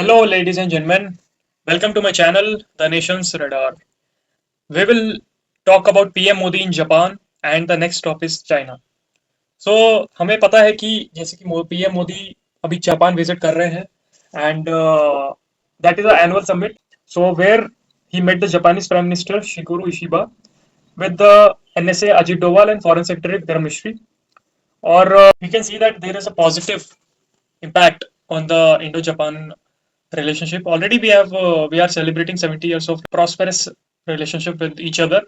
Hello, ladies and gentlemen. Welcome to my channel, The Nation's Radar. We will talk about PM Modi in Japan and the next stop is China. So हमें पता है कि जैसे कि PM Modi अभी Japan visit कर रहे हैं and that is a annual summit so where he met the Japanese prime minister Shigeru Ishiba with the NSA Ajit Doval and Foreign Secretary Vikram Mishri. Or we can see that there is a positive impact on the Indo-Japan relationship. Already we are celebrating 70 years of prosperous relationship with each other,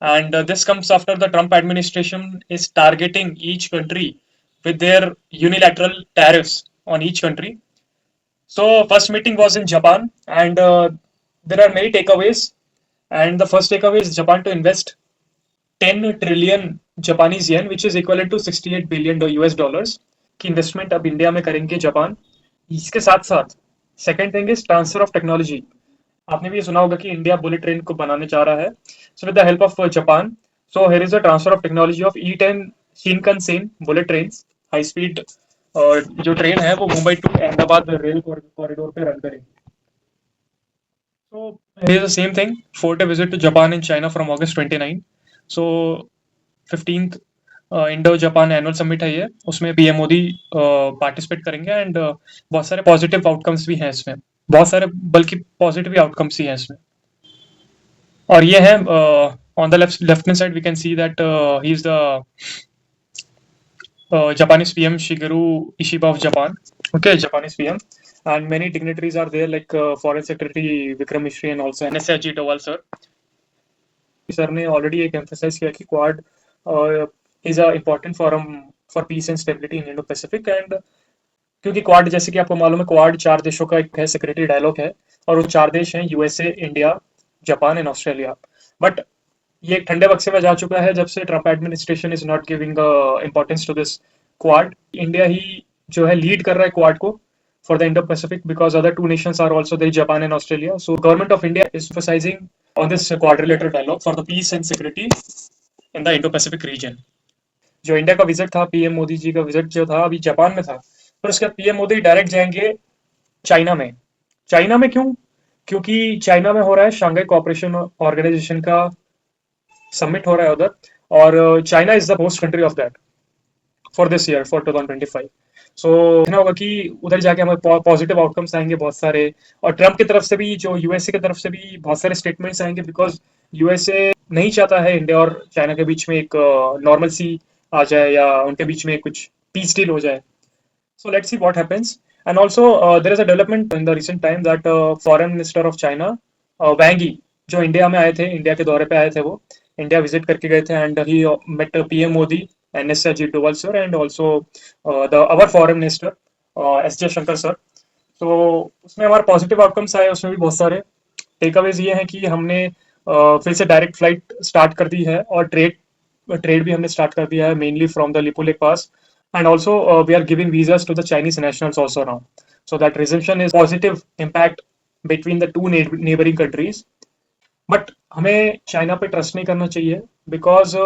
and this comes after the Trump administration is targeting each country with their unilateral tariffs on each country. So first meeting was in Japan, and there are many takeaways. And the first takeaway is Japan to invest 10 trillion Japanese yen, which is equivalent to 68 billion US dollars की investment अब India में करेंगे Japan. इसके साथ साथ second thing is transfer of technology. आपने भी ये सुना होगा कि इंडिया बुलेट ट्रेन को बनाने जा रहा है. So with the help of Japan, so here is a transfer of technology of E10 Shinkansen bullet train. High speed जो ट्रेन है वो Mumbai to Ahmedabad rail corridor पे रन करेगी. So here's the same thing. 4-day visit to Japan and China from August 29. So 15th Indo Japan annual summit है ये. उसमें PM Modi participate करेंगे and बहुत सारे पॉजिटिव आउटकम्स भी हैं इसमें. बहुत सारे बल्कि पॉजिटिव आउटकम्स ही हैं इसमें. और ये है on the left hand side we can see that he is the Japanese PM Shigeru Ishiba of Japan. Okay, Japanese PM. And many dignitaries are there, like Foreign Secretary Vikram Mishri and also NSA Ajit Doval sir. Sir ने already एक emphasise किया कि quad is a important forum for piece and stability in Indo Pacific. And क्योंकि quad जैसे कि आपको मालूम है, क्वाड 4 देशों का एक है सिक्योरिटी डायलॉग है, और वो 4 देश हैं USA, India, Japan and Australia. But ये एक ठंडे बक्से में जा चुका है जब से Trump administration is not giving importance to this Quad. India ही जो है लीड कर रहा है क्वाड को for the Indo Pacific because other 2 nations are also there, Japan and Australia. So government of India is emphasizing on this quadrilateral dialogue for the peace and security in the Indo-Pacific region. जो India का visit था, PM Modi ji का visit जो था अभी Japan में था, पर उसके बाद पीएम मोदी डायरेक्ट जाएंगे चाइना में. चाइना में क्यों? क्योंकि चाइना में हो रहा है शांघाई कोऑपरेशन ऑर्गेनाइजेशन का समिट हो रहा है उधर, और China is the host country of that for this year, for 2025. सो देखना होगा कि उधर जाके हमें पॉजिटिव आउटकम्स आएंगे बहुत सारे, और ट्रम्प की तरफ से भी, जो यूएसए की तरफ से भी बहुत सारे स्टेटमेंट्स आएंगे, बिकॉज यूएसए नहीं चाहता है इंडिया और चाइना के बीच में एक नॉर्मल सी आ जाए या उनके बीच में कुछ पीस डील हो जाए. So let's see what happens. And also, there is a development in the recent time that Foreign Minister of China, Wang Yi, जो इंडिया में आए थे, इंडिया के दौरे पे आए थे, वो इंडिया विजिट करके गए थे, and he met PM Modi, NS Ajit Doval sir, and also the our foreign minister S Jaishankar sir. तो उसमें हमारे पॉजिटिव आउटकम्स आए, उसमें भी बहुत सारे टेकअवेज ये हैं कि हमने फिर से डायरेक्ट फ्लाइट स्टार्ट कर दी है, और ट्रेड भी हमने स्टार्ट कर दिया है, mainly from the Lipu lake pass. And also we are giving visas to the Chinese nationals also now, so that resumption is positive impact between the two neighboring countries. But हमें China पे trust नहीं करना चाहिए, because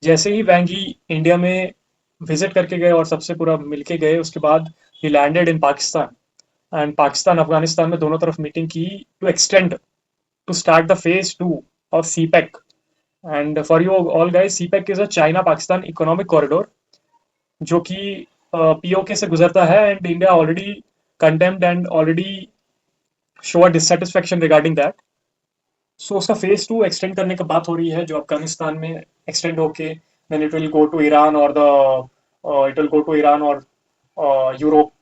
जैसे ही वैंगी India में visit करके गए और सबसे पूरा मिलके गए, उसके बाद ही landed in Pakistan, and Pakistan Afghanistan में दोनों तरफ मीटिंग की to extend, to start the phase 2 of CPEC. And for you all guys, CPEC is a China Pakistan economic corridor जो कि पीओके से गुजरता है, and India already condemned and already show a dissatisfaction regarding that. So उसका phase 2 extend करने की बात हो रही है, जो अफगानिस्तान में एक्सटेंड होके then it will go to Iran, और the it will go to Iran और Europe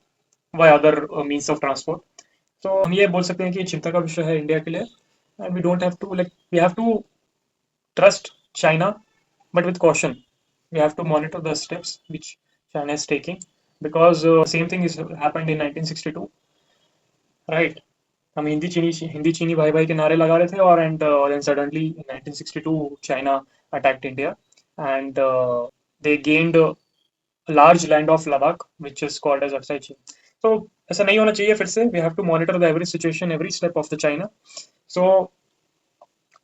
by other means of transport. तो हम ये बोल सकते हैं कि चिंता का विषय है इंडिया के लिए, and we don't have to, like, we have to trust China, but with caution. We have to monitor the steps which China is taking, because same thing is happened in 1962, right? हम हिंदी चीनी भाई भाई के नारे लगा रहे थे, और and then suddenly in 1962 China attacked India, and they gained large land of Ladakh, which is called as Aksai Chin. So ऐसा नहीं होना चाहिए फिर से. We have to monitor the every situation, every step of the China. So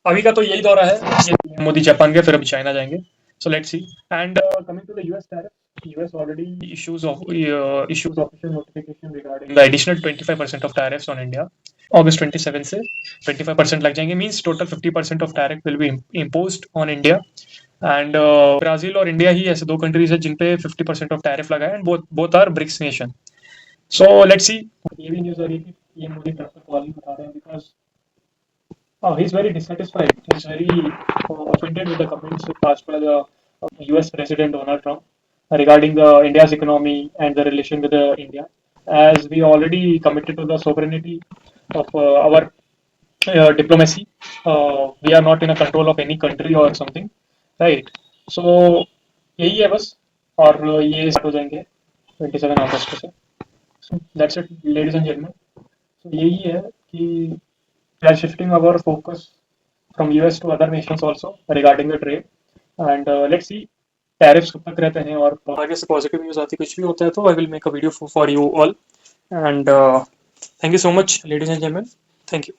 अभी का तो यही दौरा है, ये मोदी जापान गए, फिर अभी चाइना जाएंगे. So let's see. And coming to the US tariff, US already issues official notification regarding the additional 25% of tariffs on India. August 27 से 25% लग जाएंगे, means total 50% of tariff will be imposed on India. And Brazil और India ही ऐसे दो countries है जिन पे 50% of tariff लगा है, and both are BRICS nation. So let's see. ये भी न्यूज़ आ रही है कि पीएम मोदी ट्रंप पर कॉल नहीं उठा रहे हैं because he is very dissatisfied. He is very offended with the comments passed by the US President Donald Trump regarding the India's economy and the relation with India. As we already committed to the sovereignty of our diplomacy, we are not in a control of any country or something, right? So यही है बस. और ये start हो जाएंगे 27 अगस्त से. So that's it, ladies and gentlemen. So यही है कि we are shifting our focus from US to other nations also regarding the trade, and let's see tariffs कब तक रहते हैं, और आगे से पॉजिटिव न्यूज़ आती कुछ भी होता है तो I will make a video for you all. And thank you so much ladies and gentleman. Thank you.